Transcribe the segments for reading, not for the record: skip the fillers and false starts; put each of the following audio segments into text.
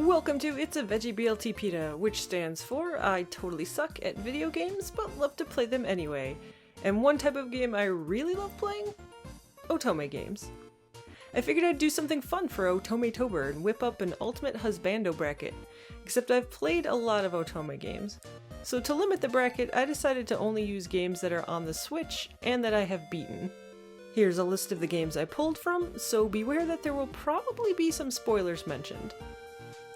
Welcome to It's a Veggie BLT PETA, which stands for I totally suck at video games, but love to play them anyway. And one type of game I really love playing? Otome games. I figured I'd do something fun for Otometober and whip up an ultimate husbando bracket, except I've played a lot of Otome games. So to limit the bracket, I decided to only use games that are on the Switch and that I have beaten. Here's a list of the games I pulled from, so beware that there will probably be some spoilers mentioned.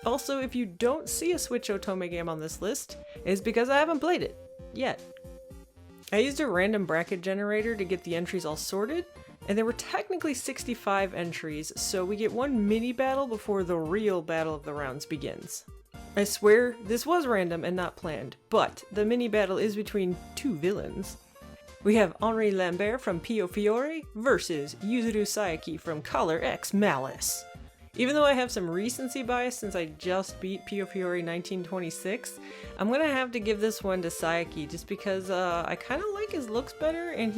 Also, if you don't see a Switch Otome game on this list, it's because I haven't played it. Yet. I used a random bracket generator to get the entries all sorted, and there were technically 65 entries, so we get one mini battle before the real battle of the rounds begins. I swear, this was random and not planned, but the mini battle is between two villains. We have Henri Lambert from Pio Fiore versus Yuzuru Saeki from Color X Malice. Even though I have some recency bias since I just beat Pio Fiore 1926, I'm gonna have to give this one to Saeki just because I kind of like his looks better, and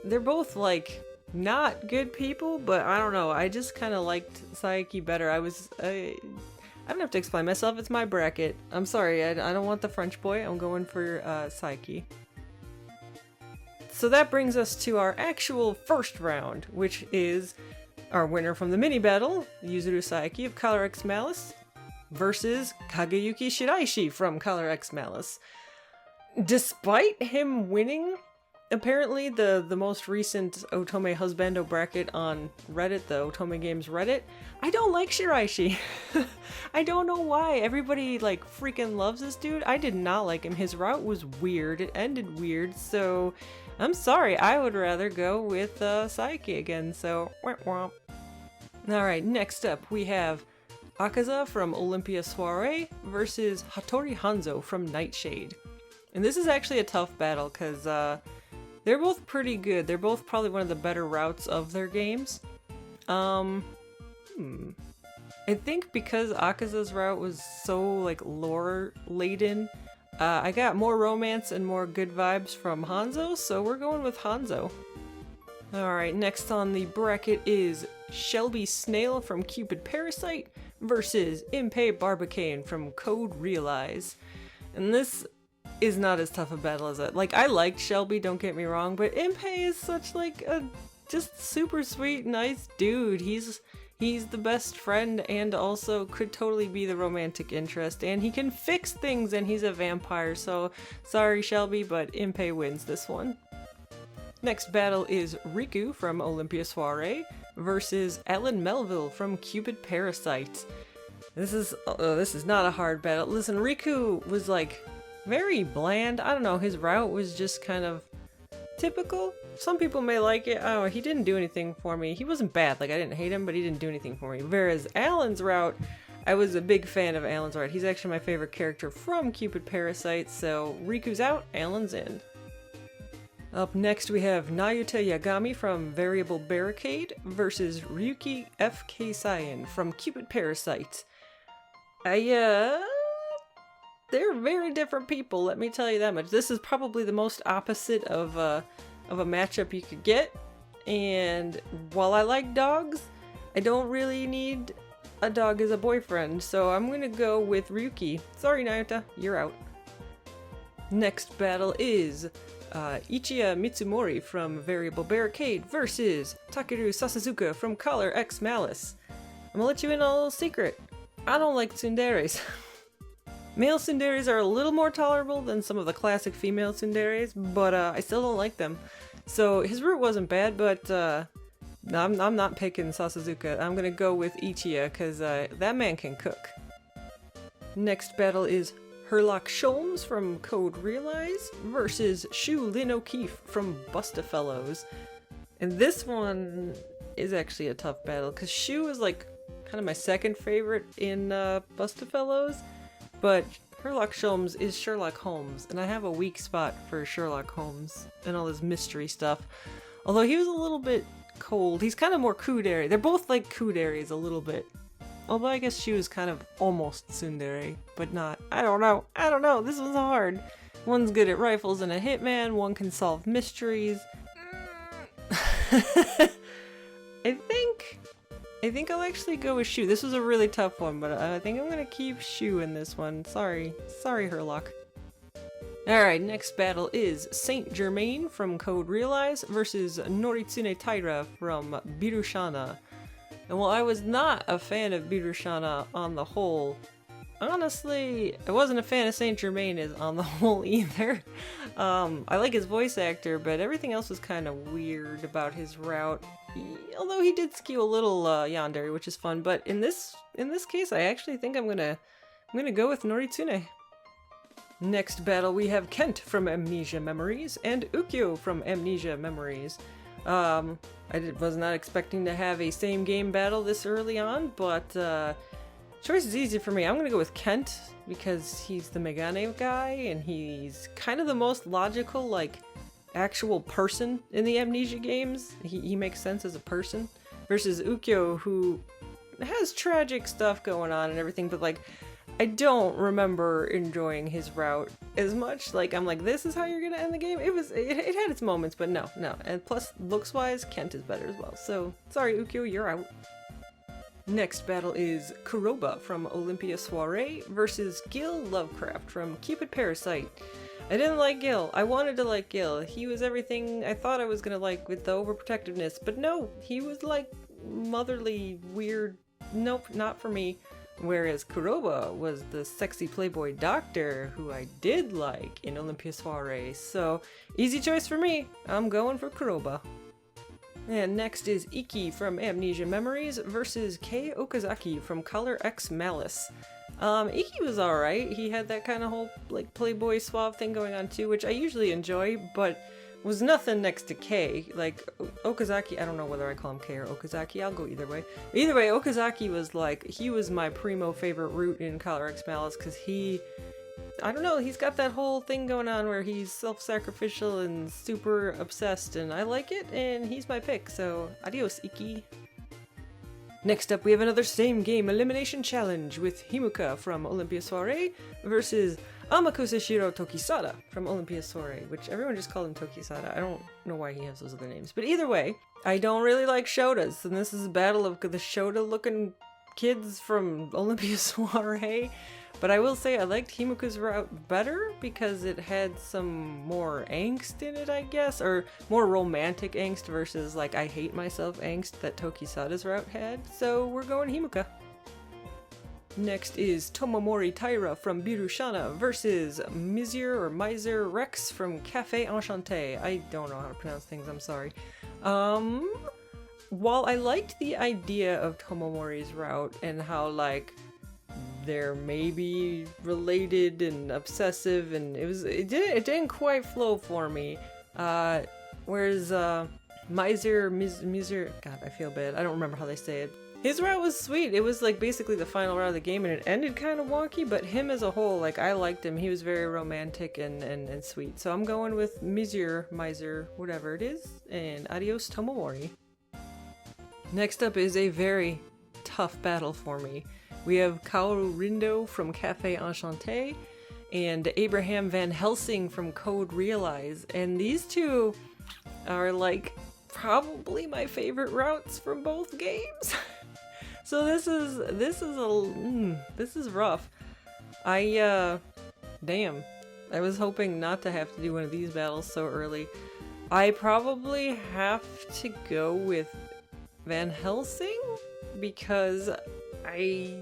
they're both like not good people, but I don't know, I just kind of liked Saeki better. I don't have to explain myself, it's my bracket. I'm sorry, I don't want the French boy, I'm going for Saeki. So that brings us to our actual first round, which is our winner from the mini battle, Yuzuru Saeki of Color X Malice, versus Kageyuki Shiraishi from Color X Malice. Despite him winning, apparently the most recent Otome Husbando bracket on Reddit, the Otome Games Reddit, I don't like Shiraishi. I don't know why. Everybody like freaking loves this dude. I did not like him. His route was weird. It ended weird, so I'm sorry. I would rather go with Saeki again, so womp womp. Alright, next up we have Akaza from Olympia Soiree versus Hattori Hanzo from Nightshade. And this is actually a tough battle because they're both pretty good. They're both probably one of the better routes of their games. I think because Akaza's route was so like lore laden, I got more romance and more good vibes from Hanzo, so we're going with Hanzo. Alright, next on the bracket is Shelby Snail from Cupid Parasite versus Impei Barbicane from Code Realize. And this is not as tough a battle as that. Like, I liked Shelby, don't get me wrong, but Impei is such like a just super sweet, nice dude. He's the best friend and also could totally be the romantic interest, and he can fix things, and he's a vampire, so sorry Shelby, but Impei wins this one. Next battle is Riku from Olympia Soiree versus Allan Melville from Cupid Parasite. This is not a hard battle. Listen, Riku was like very bland. I don't know, his route was just kind of typical. Some people may like it. Oh, he didn't do anything for me. He wasn't bad, like I didn't hate him, but he didn't do anything for me. Whereas Allan's route, I was a big fan of Allan's route. He's actually my favorite character from Cupid Parasite, so Riku's out, Allan's in. Up next we have Nayuta Yagami from Variable Barricade versus Ryuki F.K. Saiyan from Cupid Parasite. They're very different people, let me tell you that much. This is probably the most opposite of a matchup you could get, and while I like dogs, I don't really need a dog as a boyfriend, so I'm gonna go with Ryuki. Sorry Nayuta, you're out. Next battle is Ichiya Mitsumori from Variable Barricade versus Takeru Sasuzuka from Color X Malice. I'm gonna let you in on a little secret. I don't like tsunderes. Male tsunderes are a little more tolerable than some of the classic female tsunderes, but I still don't like them. So his route wasn't bad, but I'm not picking Sasuzuka. I'm gonna go with Ichiya because that man can cook. Next battle is Herlock Sholmes from Code Realize versus Shu Lyn O'Keefe from Bustafellows. And this one is actually a tough battle because Shu is like kind of my second favorite in Bustafellows, but Herlock Sholmes is Sherlock Holmes, and I have a weak spot for Sherlock Holmes and all his mystery stuff. Although he was a little bit cold. He's kind of more Kudere. They're both like Kuderes a little bit. Although I guess she was kind of almost tsundere, but not. I don't know, this one's hard. One's good at rifles and a hitman, one can solve mysteries. I think I think I'll actually go with Shu. This was a really tough one, but I think I'm gonna keep Shu in this one. Sorry, Herlock. Alright, next battle is Saint Germain from Code Realize versus Noritsune Taira from Birushana. And while I was not a fan of Birushana on the whole, honestly, I wasn't a fan of Saint Germain on the whole either. I like his voice actor, but everything else was kind of weird about his route. Although he did skew a little yandere, which is fun. But in this case, I actually think I'm gonna go with Noritsune. Next battle, we have Kent from Amnesia Memories and Ukyo from Amnesia Memories. I was not expecting to have a same game battle this early on, but choice is easy for me. I'm gonna go with Kent because he's the Megane guy and he's kind of the most logical, like, actual person in the Amnesia games. He makes sense as a person. Versus Ukyo, who has tragic stuff going on and everything, but like, I don't remember enjoying his route as much. Like, I'm like, this is how you're gonna end the game? It had its moments, but no. And plus, looks-wise, Kent is better as well. So, sorry Ukyo, you're out. Next battle is Kuroba from Olympia Soiree versus Gil Lovecraft from Cupid Parasite. I didn't like Gil. I wanted to like Gil. He was everything I thought I was gonna like with the overprotectiveness, but no, he was like motherly, weird. Nope, not for me. Whereas Kuroba was the sexy playboy doctor who I did like in Olympia Soiree, so easy choice for me. I'm going for Kuroba. And next is Iki from Amnesia Memories versus Kei Okazaki from Color X Malice. Iki was alright. He had that kind of whole like playboy suave thing going on too, which I usually enjoy, but was nothing next to Kei. Like, Okazaki, I don't know whether I call him Kei or Okazaki, I'll go either way. Either way, Okazaki was like, he was my primo favorite route in Color X Malice, because I don't know, he's got that whole thing going on where he's self-sacrificial and super obsessed, and I like it, and he's my pick, so adios, Iki. Next up, we have another same game elimination challenge with Himuka from Olympia Soiree versus Amakusashiro Tokisada from Olympia Soiree, which everyone just called him Tokisada. I don't know why he has those other names. But either way, I don't really like Shotas, and this is a battle of the Shota-looking kids from Olympia Soiree. But I will say I liked Himuka's route better because it had some more angst in it, I guess, or more romantic angst versus like I hate myself angst that Tokisada's route had. So we're going Himuka. Next is Tomomori Taira from Birushana versus Miser Rex from Cafe Enchante. I don't know how to pronounce things, I'm sorry. While I liked the idea of Tomomori's route and how like they're maybe related and obsessive, and it didn't quite flow for me. Whereas Miser, God, I feel bad. I don't remember how they say it. His route was sweet. It was like basically the final route of the game, and it ended kind of wonky, but him as a whole, like I liked him. He was very romantic and sweet. So I'm going with Miser, whatever it is, and adios Tomomori. Next up is a very tough battle for me. We have Kaoru Rindo from Cafe Enchante and Abraham Van Helsing from Code Realize, and these two are like probably my favorite routes from both games. So this is rough. Damn. I was hoping not to have to do one of these battles so early. I probably have to go with Van Helsing because I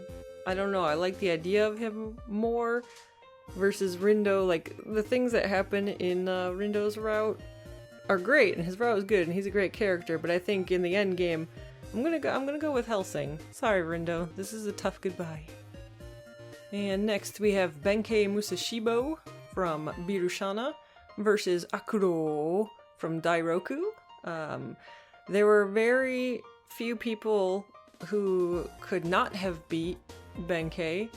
don't know, I like the idea of him more versus Rindo. Like, the things that happen in Rindo's route are great, and his route is good, and he's a great character, but I think in the end game, I'm gonna go with Helsing. Sorry, Rindo, this is a tough goodbye. And next we have Benkei Musashibo from Birushana versus Akuro from Dairoku. There were very few people who could not have beat Benkei.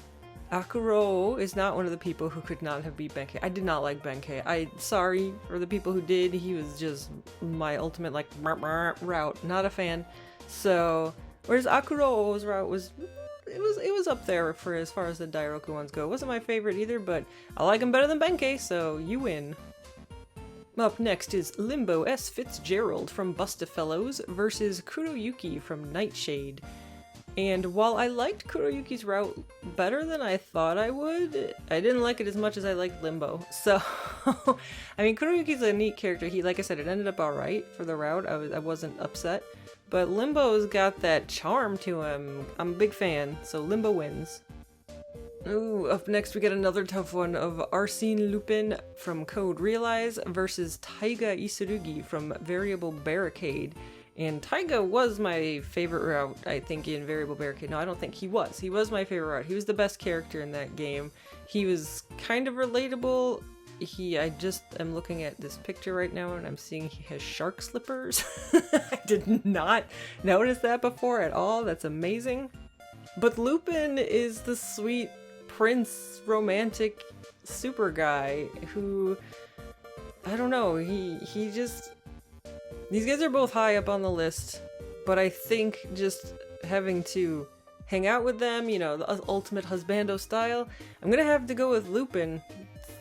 Akuro is not one of the people who could not have beat Benkei. I did not like Benkei. Sorry for the people who did. He was just my ultimate like route. Not a fan. So, whereas Akuro's route was up there for as far as the Dairoku ones go. It wasn't my favorite either, but I like him better than Benkei, so you win. Up next is Limbo S. Fitzgerald from Bustafellows versus Kuroyuki from Nightshade. And while I liked Kuroyuki's route better than I thought I would, I didn't like it as much as I liked Limbo. So, I mean, Kuroyuki's a neat character. He, like I said, it ended up alright for the route. I wasn't upset. But Limbo's got that charm to him. I'm a big fan, so Limbo wins. Ooh, up next we get another tough one of Arsene Lupin from Code Realize versus Taiga Isurugi from Variable Barricade. And Taiga was my favorite route, I think, in Variable Barricade. No, I don't think he was. He was my favorite route. He was the best character in that game. He was kind of relatable. I just am looking at this picture right now and I'm seeing he has shark slippers. I did not notice that before at all. That's amazing. But Lupin is the sweet prince romantic super guy who, I don't know, he just... These guys are both high up on the list, but I think just having to hang out with them, you know, the ultimate husbando style, I'm gonna have to go with Lupin.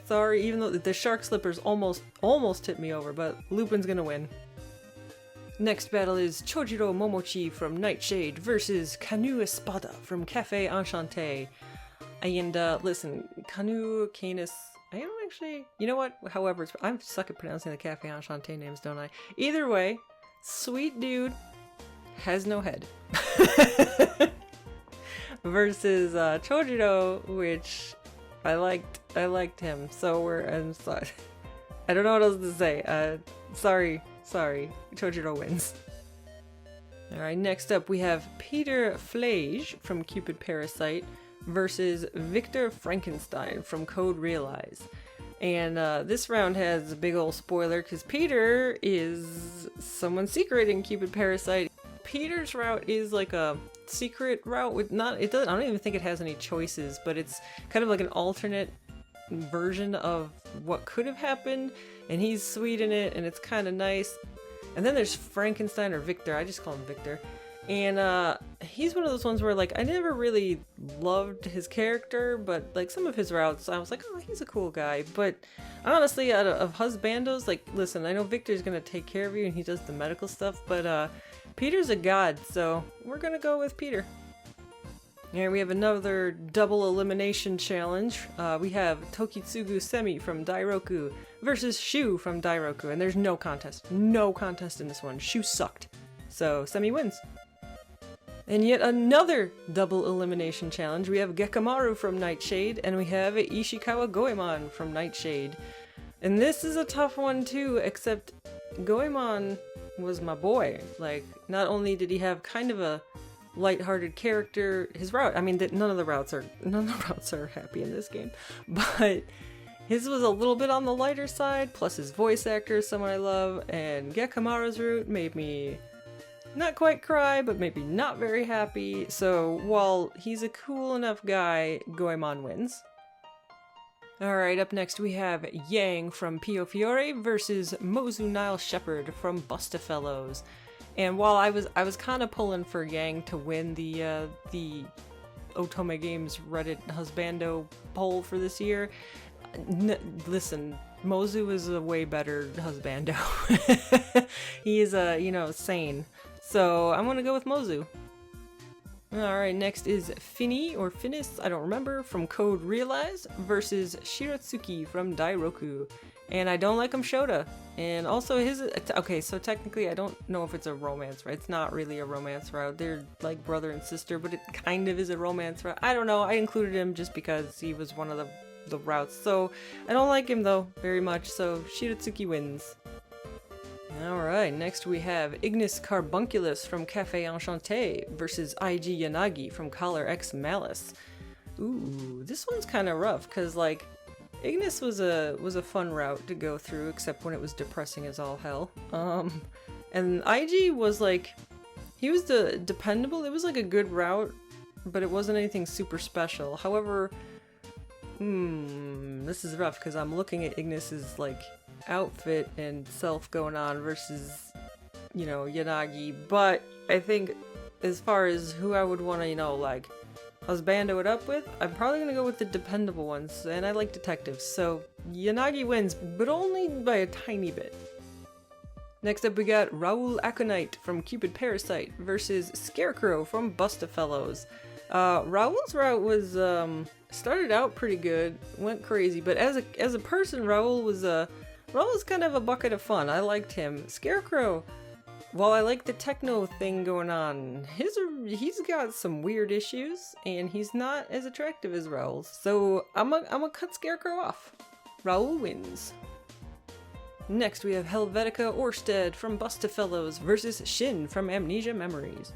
Sorry, even though the shark slippers almost tipped me over, but Lupin's gonna win. Next battle is Chojiro Momochi from Nightshade versus Kanu Espada from Cafe Enchante. And listen, Kanu Canis... I don't actually... You know what? However, I'm suck at pronouncing the Cafe Enchante names, don't I? Either way, sweet dude has no head. Versus Chojiro, which I liked him. So I'm sorry. I don't know what else to say. Sorry. Chojiro wins. Alright, next up we have Peter Flage from Cupid Parasite versus Victor Frankenstein from Code Realize. And this round has a big old spoiler because Peter is someone's secret in Cupid Parasite. Peter's route is like a secret route with I don't even think it has any choices, but it's kind of like an alternate version of what could have happened, and he's sweet in it and it's kind of nice. And then there's Frankenstein, or Victor, I just call him Victor. And he's one of those ones where, like, I never really loved his character, but like some of his routes I was like, oh, he's a cool guy. But honestly, out of husbandos, like, listen, I know Victor's gonna take care of you and he does the medical stuff, but Peter's a god, so we're gonna go with Peter. Here we have another double elimination challenge. We have Tokitsugu Semi from Dairoku versus Shu from Dairoku, and there's no contest. No contest in this one. Shu sucked. So Semi wins. And yet another double elimination challenge. We have Gekamaru from Nightshade, and we have Ishikawa Goemon from Nightshade. And this is a tough one too, except Goemon was my boy. Like, not only did he have kind of a lighthearted character, his route, I mean, none of the routes are happy in this game, but his was a little bit on the lighter side, plus his voice actor is someone I love, and Gekamaru's route made me not quite cry, but maybe not very happy. So while he's a cool enough guy, Goemon wins. Alright, up next we have Yang from Pio Fiore versus Mozu Nile Shepherd from Bustafellows. And while I was kind of pulling for Yang to win the Otome Games Reddit Husbando poll for this year, listen, Mozu is a way better husbando. He is sane. So I'm gonna go with Mozu. Alright, next is Finny, or Finis, I don't remember, from Code Realize versus Shiratsuki from Dairoku. And I don't like him Shota. And also okay, so technically I don't know if it's a romance, right? It's not really a romance route. They're like brother and sister, but it kind of is a romance route. I don't know, I included him just because he was one of the routes. So I don't like him though, very much, so Shiratsuki wins. Alright, next we have Ignis Carbunculus from Cafe Enchante versus IG Yanagi from Collar X Malice. Ooh, this one's kind of rough, because like, Ignis was a fun route to go through, except when it was depressing as all hell. And IG was like, he was dependable, it was like a good route, but it wasn't anything super special. However, this is rough, because I'm looking at Ignis's like outfit and self going on versus, you know, Yanagi, but I think as far as who I would want to, you know, like, husbando it up with, I'm probably gonna go with the dependable ones, and I like detectives, so Yanagi wins, but only by a tiny bit. Next up we got Raul Aconite from Cupid Parasite versus Scarecrow from Bustafellows. Raul's route was started out pretty good, went crazy, but as a person, Raul was kind of a bucket of fun. I liked him. Scarecrow, while I like the techno thing going on, he's got some weird issues, and he's not as attractive as Raul's. So I'm gonna cut Scarecrow off. Raul wins. Next we have Helvetica Orsted from Bustafellows versus Shin from Amnesia Memories.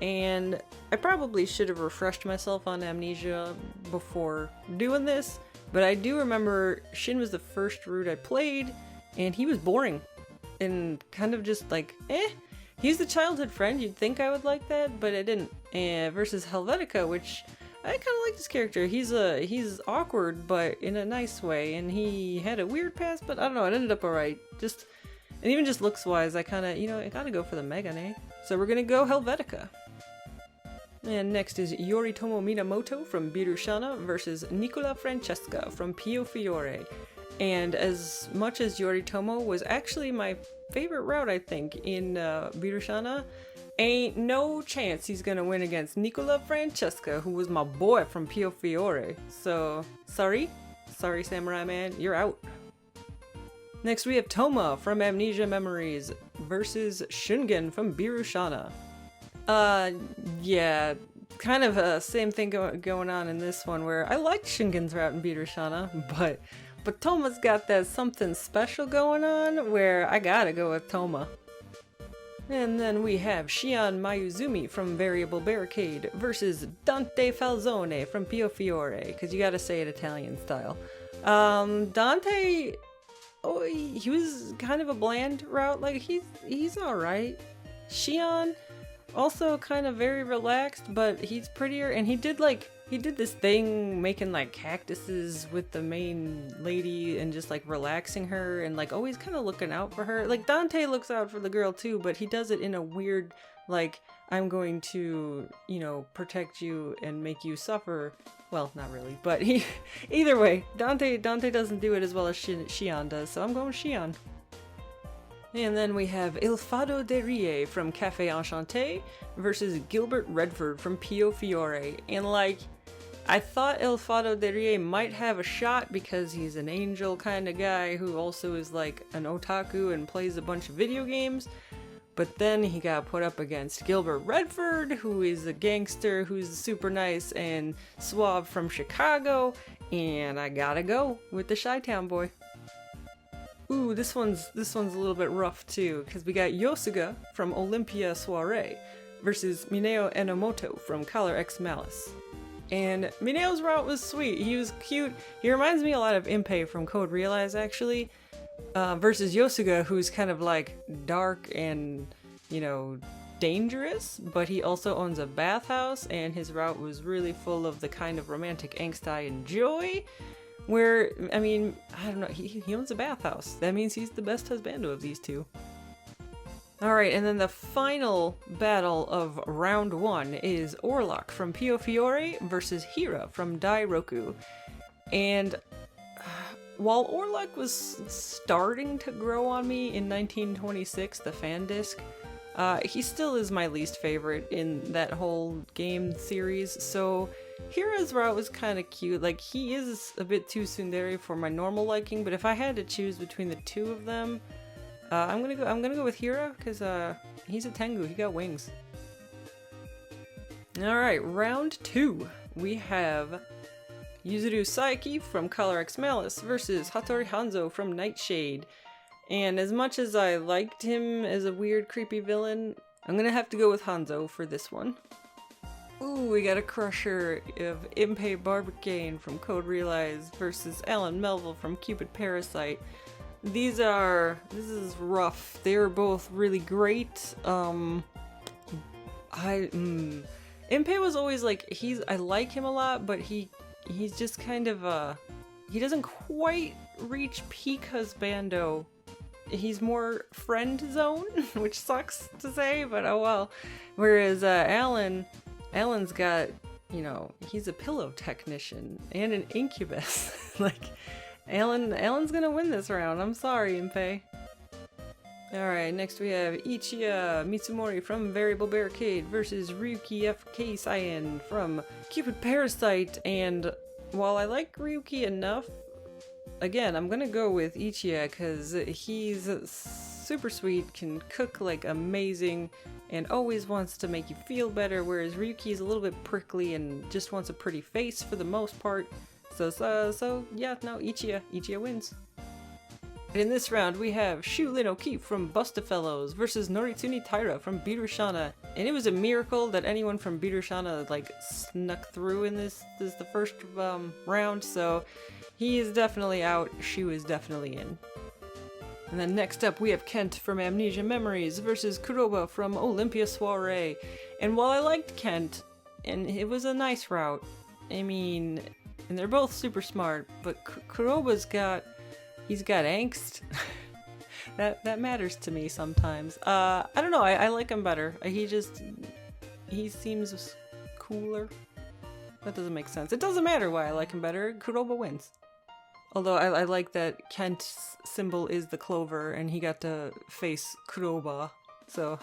And I probably should have refreshed myself on Amnesia before doing this, but I do remember Shin was the first route I played, and he was boring. And kind of just like, he's the childhood friend, you'd think I would like that, but I didn't. Versus Helvetica, which I kind of like this character. He's awkward, but in a nice way, and he had a weird past, but I don't know, it ended up alright. And even just looks-wise, I gotta go for the Megane. So we're gonna go Helvetica. And next is Yoritomo Minamoto from Birushana versus Nicola Francesca from Pio Fiore. And as much as Yoritomo was actually my favorite route, I think, in Birushana, ain't no chance he's gonna win against Nicola Francesca, who was my boy from Pio Fiore. So, sorry, Samurai Man, you're out. Next we have Toma from Amnesia Memories versus Shungen from Birushana. Yeah, kind of a same thing going on in this one, where I liked Shungen's route in Birushana, but Toma's got that something special going on where I gotta go with Toma. And then we have Shion Mayuzumi from Variable Barricade versus Dante Falzone from Pio Fiore, because you gotta say it Italian style. Dante, he was kind of a bland route, like he's alright. Shion, also kind of very relaxed, but he's prettier, and he did this thing making like cactuses with the main lady and just like relaxing her and like always kind of looking out for her. Like Dante looks out for the girl too, but he does it in a weird, like, I'm going to, protect you and make you suffer. Well, not really, but either way, Dante doesn't do it as well as Shion does, so I'm going with Shion. And then we have Il Fado de Rie from Café Enchante versus Gilbert Redford from Pio Fiore. And like, I thought Il Fado de Rie might have a shot because he's an angel kind of guy who also is like an otaku and plays a bunch of video games. But then he got put up against Gilbert Redford, who is a gangster who's super nice and suave from Chicago. And I gotta go with the Chi-Town boy. Ooh, this one's a little bit rough too, because we got Yosuga from Olympia Soiree versus Mineo Enomoto from Color X Malice. And Mineo's route was sweet. He was cute. He reminds me a lot of Impei from Code Realize, actually, versus Yosuga, who's kind of like dark and, dangerous, but he also owns a bathhouse, and his route was really full of the kind of romantic angst I enjoy. Where, I don't know, he owns a bathhouse. That means he's the best husbando of these two. Alright, and then the final battle of round 1 is Orlok from Pio Fiore versus Hira from Dairoku. And while Orlok was starting to grow on me in 1926, the fan disc, he still is my least favorite in that whole game series, so Hira's route was kind of cute. Like, he is a bit too tsundere for my normal liking, but if I had to choose between the two of them, I'm gonna go with Hira, because he's a Tengu, he got wings. Alright, round 2. We have Yuzuru Saeki from Color X Malice versus Hattori Hanzo from Nightshade. And as much as I liked him as a weird, creepy villain, I'm gonna have to go with Hanzo for this one. Ooh, we got a crusher of Impei Barbicane from Code Realize versus Allan Melville from Cupid Parasite. This is rough. They are both really great. Impei was always like, I like him a lot, but he's just kind of, he doesn't quite reach peak husbando. He's more friend zone, which sucks to say, but oh well. Whereas Allan's got, he's a pillow technician and an incubus. Like, Allan's gonna win this round. I'm sorry, Impei. Alright, next we have Ichiya Mitsumori from Variable Barricade versus Ryuki FK Cyan from Cupid Parasite. And while I like Ryuki enough, again, I'm gonna go with Ichiya because he's super sweet, can cook like amazing, and always wants to make you feel better, whereas Ryuki's a little bit prickly and just wants a pretty face for the most part. So yeah, no, Ichiya wins. In this round, we have Shu Lyn O'Keefe from Bustafellows versus Yoritomo Taira from Birushana. And it was a miracle that anyone from Birushana like snuck through in this is the first round, so he is definitely out, Shu is definitely in. And then next up we have Kent from Amnesia Memories versus Kuroba from Olympia Soiree. And while I liked Kent, and it was a nice route, I mean, and they're both super smart, but Kuroba's got angst. that matters to me sometimes. I don't know, I like him better. He seems cooler. That doesn't make sense. It doesn't matter why I like him better. Kuroba wins. Although I like that Kent's symbol is the clover and he got to face Kuroba. So,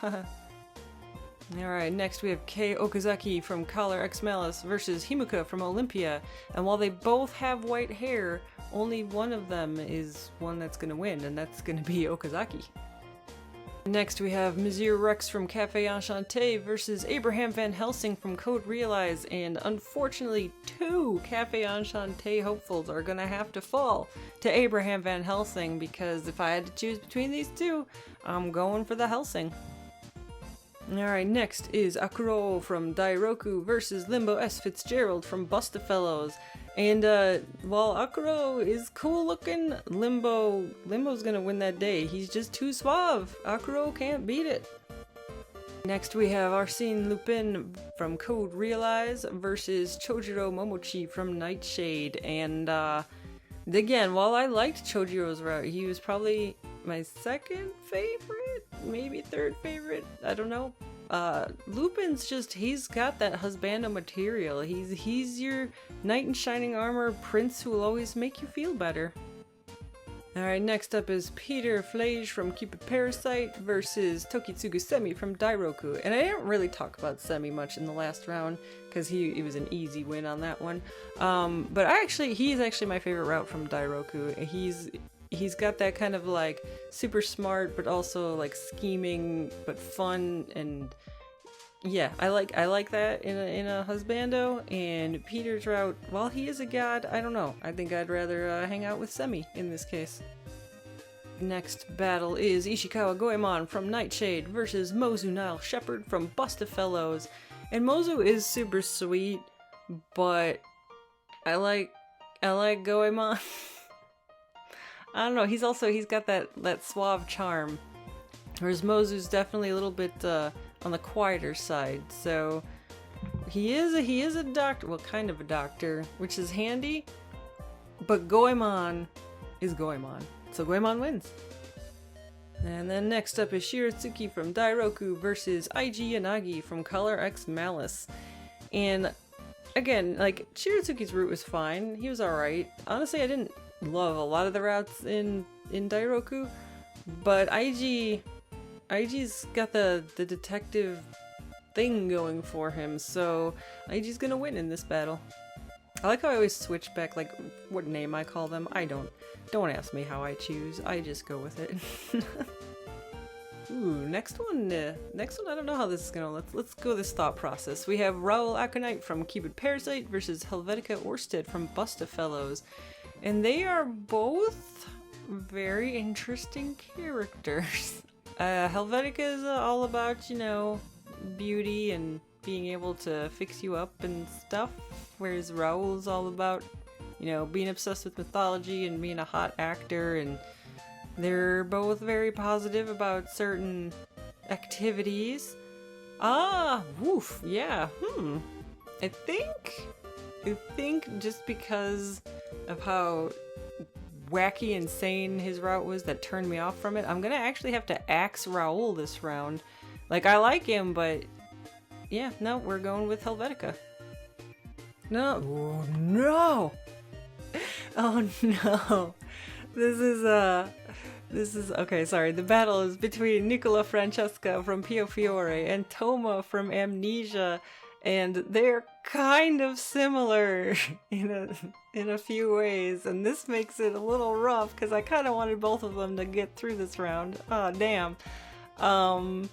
Alright, next we have Kei Okazaki from Collar X Malice versus Himuka from Olympia. And while they both have white hair, only one of them is one that's gonna win, and that's gonna be Okazaki. Next we have Mizir Rex from Cafe Enchante versus Abraham Van Helsing from Code Realize, and unfortunately 2 Cafe Enchante hopefuls are gonna have to fall to Abraham Van Helsing, because if I had to choose between these two, I'm going for the Helsing. Alright, next is Akuro from Dairoku versus Limbo S. Fitzgerald from Bustafellows. And while Akuro is cool looking, Limbo's gonna win that day. He's just too suave. Akuro can't beat it. Next we have Arsene Lupin from Code Realize versus Chojiro Momochi from Nightshade. And again, while I liked Chojiro's route, he was probably my second favorite, maybe third favorite, I don't know. Lupin's just, he's got that husbando material. He's your knight in shining armor prince who will always make you feel better. Alright, next up is Peter Flage from Cupid Parasite versus Tokitsugu Semi from Dairoku. And I didn't really talk about Semi much in the last round because he was an easy win on that one. But he's actually my favorite route from Dairoku. He's got that kind of like super smart but also like scheming but fun, and yeah, I like that in a husbando. And Peter's route, while he is a god, I don't know, I think I'd rather hang out with Semi in this case. Next battle is Ishikawa Goemon from Nightshade versus Mozu Nile Shepherd from Bustafellows. And Mozu is super sweet, but I like Goemon. I don't know, he's got that suave charm, whereas Mozu's definitely a little bit on the quieter side. So he is a doctor, well, kind of a doctor, which is handy, but Goemon is Goemon, so Goemon wins. And then next up is Shiratsuki from Dairoku versus IG Yanagi from Color X Malice. And again, like, Shiratsuki's route was fine, he was alright. Honestly, I didn't love a lot of the routes in Dairoku, but IG's got the detective thing going for him, so IG's gonna win in this battle. I like how I always switch back, like, what name I call them. I don't ask me how I choose, I just go with it. Ooh, next one, I don't know how this is gonna, let's go this thought process. We have Raul Aconite from Cupid Parasite versus Helvetica Orsted from Bustafellows. And they are both very interesting characters. Helvetica is all about, you know, beauty and being able to fix you up and stuff, whereas Raul's all about, you know, being obsessed with mythology and being a hot actor, and they're both very positive about certain activities. Woof, yeah, I think just because of how wacky, insane his route was that turned me off from it, I'm gonna actually have to axe Raul this round. Like, I like him, but yeah, no, we're going with Helvetica. No. Oh, no! Oh, no. This is, This is, okay, sorry. The battle is between Nicola Francesca from Pio Fiore and Toma from Amnesia, and they're kind of similar in a few ways, and this makes it a little rough because I kind of wanted both of them to get through this round. Oh, damn. I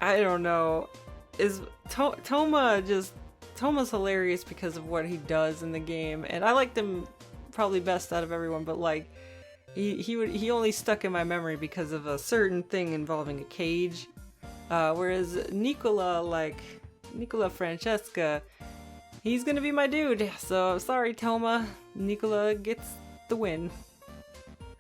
don't know. Is Toma's hilarious because of what he does in the game, and I liked him probably best out of everyone, but like he only stuck in my memory because of a certain thing involving a cage, whereas Nicola Francesca, he's gonna be my dude, so sorry Toma, Nicola gets the win.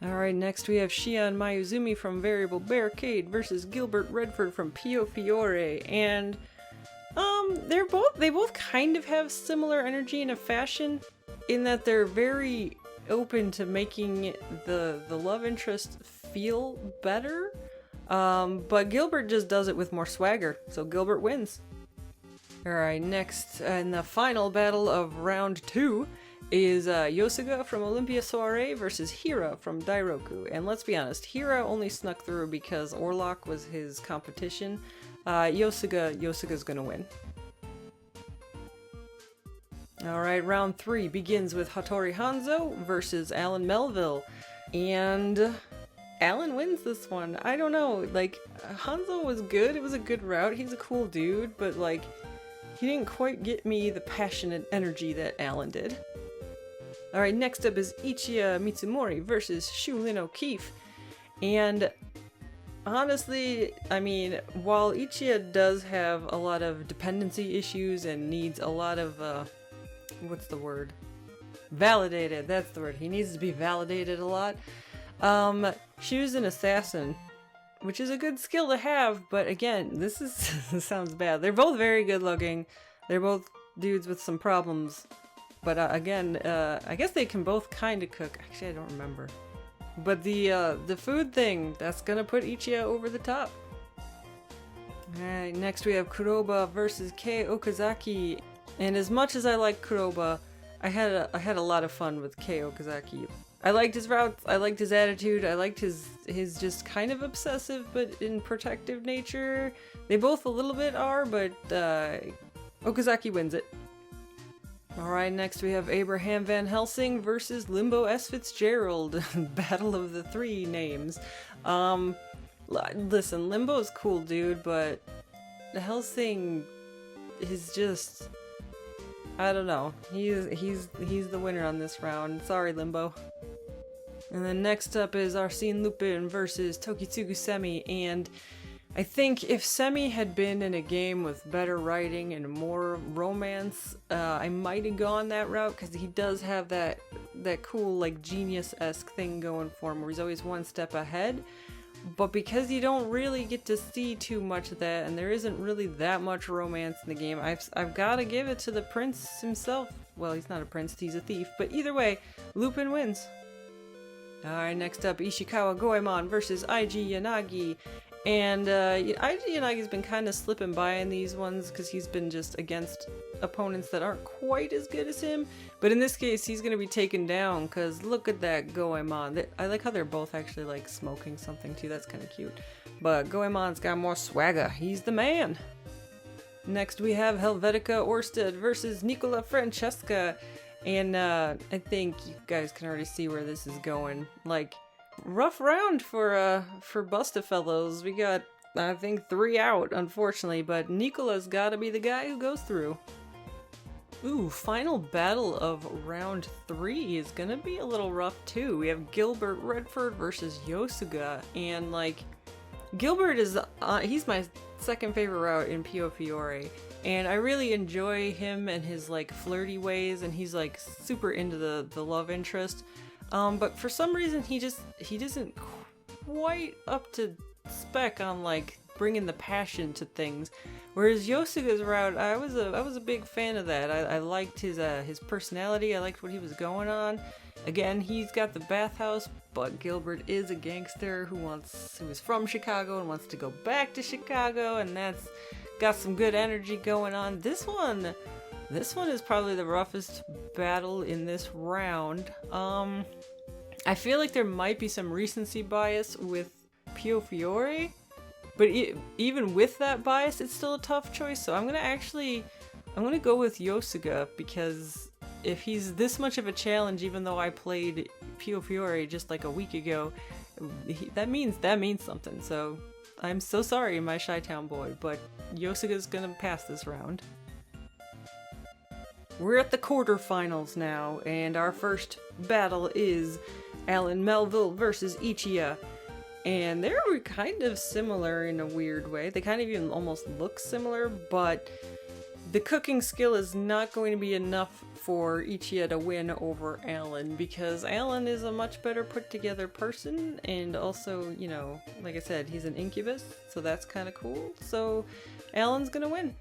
Alright, next we have Shion Mayuzumi from Variable Barricade versus Gilbert Redford from Pio Fiore, and they both kind of have similar energy in a fashion, in that they're very open to making the love interest feel better, but Gilbert just does it with more swagger, so Gilbert wins. Alright, next in the final battle of round 2 is Yosuga from Olympia Soiree versus Hira from Dairoku, and let's be honest, Hira only snuck through because Orlok was his competition. Yosuga's gonna win. Alright, round 3 begins with Hattori Hanzo versus Allan Melville, and Allan wins this one. I don't know, like, Hanzo was good, it was a good route, he's a cool dude, but like, he didn't quite get me the passionate energy that Allan did. Alright, next up is Ichiya Mitsumori versus Shu Lyn O'Keefe, and honestly, I mean, while Ichiya does have a lot of dependency issues and needs a lot of, what's the word? Validated, that's the word. He needs to be validated a lot. Shu's an assassin, which is a good skill to have, but again, this sounds bad. They're both very good looking. They're both dudes with some problems. But again, I guess they can both kind of cook. Actually, I don't remember. But the food thing, that's gonna put Ichiya over the top. Alright, next we have Kuroba versus Kei Okazaki. And as much as I like Kuroba, I had a lot of fun with Kei Okazaki. I liked his routes, I liked his attitude, I liked his just kind of obsessive but in protective nature. They both a little bit are, but Okazaki wins it. Alright, next we have Abraham Van Helsing versus Limbo S. Fitzgerald. Battle of the 3 names. Listen, Limbo's cool dude, but Helsing is just, I don't know. He's the winner on this round. Sorry, Limbo. And then next up is Arsene Lupin versus Tokitsugu Semi, and I think if Semi had been in a game with better writing and more romance, I might have gone that route, because he does have that cool, like, genius-esque thing going for him, where he's always one step ahead. But because you don't really get to see too much of that, and there isn't really that much romance in the game, I've got to give it to the prince himself. Well, he's not a prince, he's a thief, but either way, Lupin wins. Alright, next up, Ishikawa Goemon versus IG Yanagi. And IG Yanagi's been kind of slipping by in these ones because he's been just against opponents that aren't quite as good as him. But in this case, he's going to be taken down because look at that Goemon. I like how they're both actually like smoking something too. That's kind of cute. But Goemon's got more swagger. He's the man. Next we have Helvetica Orsted versus Nicola Francesca. And I think you guys can already see where this is going. Like, rough round for Bustafellows. We got, I think, 3 out, unfortunately, but Nicola's gotta be the guy who goes through. Ooh, final battle of round 3 is gonna be a little rough too. We have Gilbert Redford versus Yosuga, and like, Gilbert is, he's my second favorite route in Pio Fiore, and I really enjoy him and his like flirty ways, and he's like super into the love interest. But for some reason he doesn't quite up to spec on like bringing the passion to things. Whereas Yosuga's route, I was a big fan of that. I liked his personality. I liked what he was going on. Again, he's got the bathhouse, but Gilbert is a gangster who is from Chicago and wants to go back to Chicago, and that's got some good energy going on. This one is probably the roughest battle in this round. I feel like there might be some recency bias with Pio Fiore, but even with that bias, it's still a tough choice. So I'm gonna go with Yosuga, because if he's this much of a challenge, even though I played Pio Fiore just like a week ago, that means something. So I'm so sorry, my Chi-Town boy, but Yosuga's gonna pass this round. We're at the quarterfinals now, and our first battle is Allan Melville versus Ichiya. And they're kind of similar in a weird way. They kind of even almost look similar, but the cooking skill is not going to be enough for Ichiya to win over Allan, because Allan is a much better put together person, and also, you know, like I said, he's an incubus, so that's kind of cool. So Allan's gonna win.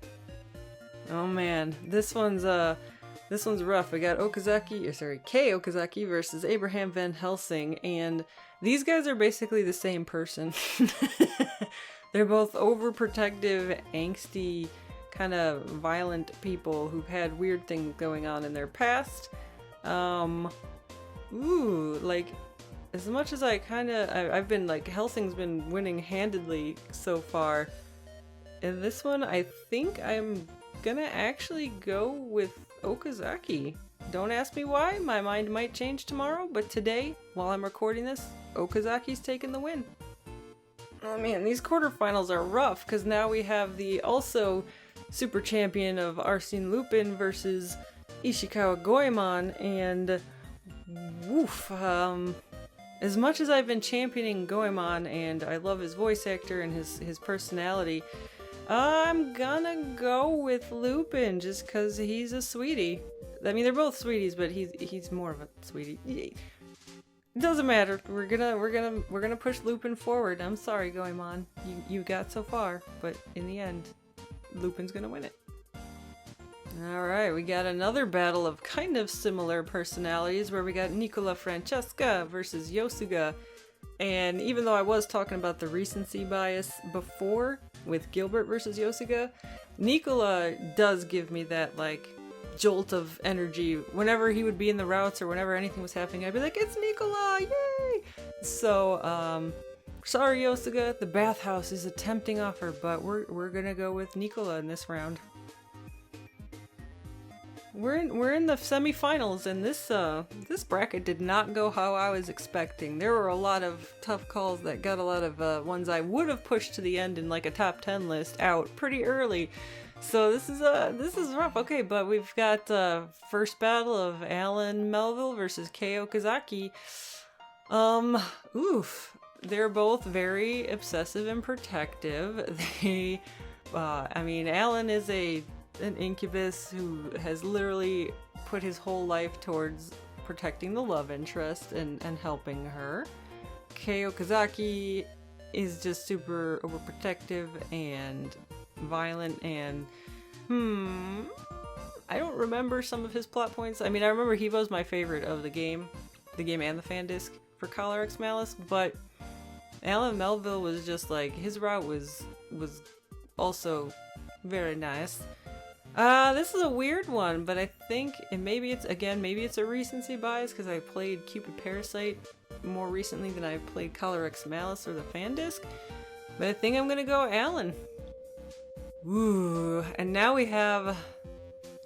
Oh man, this one's rough. We got Kei Okazaki versus Abraham Van Helsing, and these guys are basically the same person. They're both overprotective, angsty, kind of violent people who've had weird things going on in their past. Like, as much as I've been like, Helsing's been winning handedly so far. In this one, I think I'm gonna actually go with Okazaki. Don't ask me why, my mind might change tomorrow, but today, while I'm recording this, Okazaki's taking the win. Oh man, these quarterfinals are rough, because now we have the also super champion of Arsene Lupin versus Ishikawa Goemon, and woof, as much as I've been championing Goemon, and I love his voice actor and his personality, I'm gonna go with Lupin just because he's a sweetie. I mean, they're both sweeties, but he's more of a sweetie. It doesn't matter. We're gonna push Lupin forward. I'm sorry, Goemon. You got so far, but in the end, Lupin's gonna win it. Alright, we got another battle of kind of similar personalities where we got Nicola Francesca versus Yosuga. And even though I was talking about the recency bias before with Gilbert versus Yosuga, Nicola does give me that, like, jolt of energy. Whenever he would be in the routes or whenever anything was happening, I'd be like, it's Nicola! Yay! So, sorry Yosuga, the bathhouse is a tempting offer, but we're gonna go with Nicola in this round. We're in the semifinals, and this bracket did not go how I was expecting. There were a lot of tough calls that got a lot of ones I would have pushed to the end in like a top 10 list out pretty early. So this is rough. Okay, but we've got first battle of Allan Melville versus Kei Okazaki. They're both very obsessive and protective. I mean, Allan is an incubus who has literally put his whole life towards protecting the love interest and helping her. Kei Okazaki is just super overprotective and violent, and I don't remember some of his plot points. I mean, I remember he was my favorite of the game and the fan disc for Collar X Malice, but Allan Melville was just like, his route was also very nice. This is a weird one, but I think, and maybe it's a recency bias because I played Cupid Parasite more recently than I played Collar X Malice or the fan disc, but I think I'm gonna go Allan. Ooh, and now we have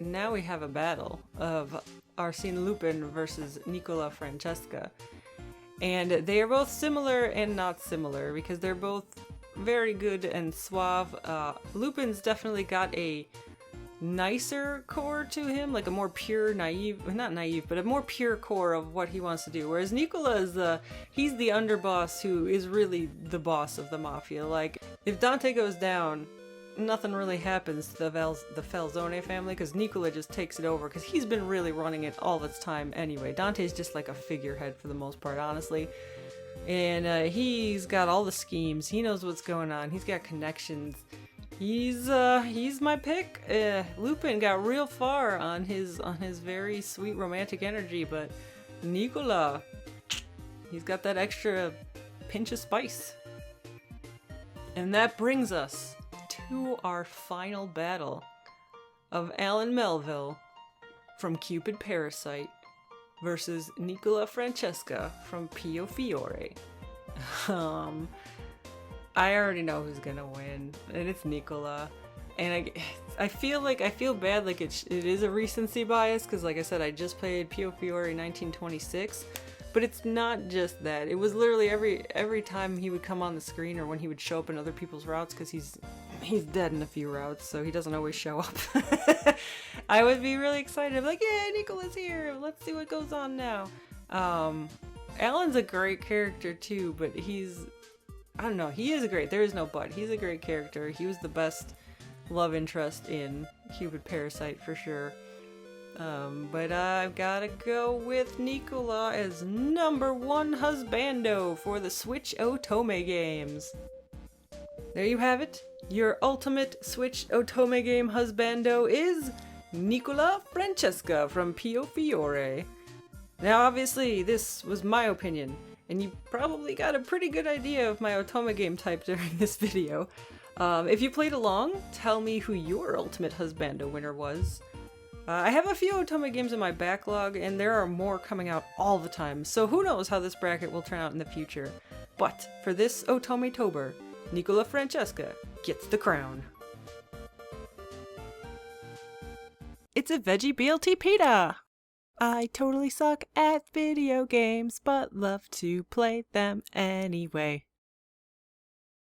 a battle of Arsene Lupin versus Nicola Francesca, and they are both similar and not similar because they're both very good and suave. Lupin's definitely got a nicer core to him, like a more pure, not naive, but a more pure core of what he wants to do. Whereas Nicola is he's the underboss who is really the boss of the mafia. Like, if Dante goes down, nothing really happens to the Falzone family because Nicola just takes it over because he's been really running it all this time anyway. Dante's just like a figurehead for the most part, honestly. And he's got all the schemes. He knows what's going on. He's got connections. He's my pick. Lupin got real far on his very sweet romantic energy, but Nicola, he's got that extra pinch of spice. And that brings us to our final battle of Allan Melville from Cupid Parasite versus Nicola Francesca from Pio Fiore. I already know who's gonna win, and it's Nicola. And I feel bad, like it is a recency bias, because like I said, I just played Pio Fiore 1926, but it's not just that. It was literally every time he would come on the screen, or when he would show up in other people's routes, because he's dead in a few routes, so he doesn't always show up. I would be really excited. I'm like, yeah, Nicola's here. Let's see what goes on now. Allan's a great character too, but I don't know, he is great. There is no but. He's a great character. He was the best love interest in Cupid Parasite for sure. But I've gotta go with Nicola as #1 husbando for the Switch Otome games. There you have it. Your ultimate Switch Otome game husbando is Nicola Francesca from Pio Fiore. Now obviously this was my opinion, and you probably got a pretty good idea of my Otome game type during this video. If you played along, tell me who your ultimate husbando winner was. I have a few Otome games in my backlog, and there are more coming out all the time, so who knows how this bracket will turn out in the future. But for this Otometober, Nicola Francesca gets the crown. It's a veggie BLT pita! I totally suck at video games, but love to play them anyway.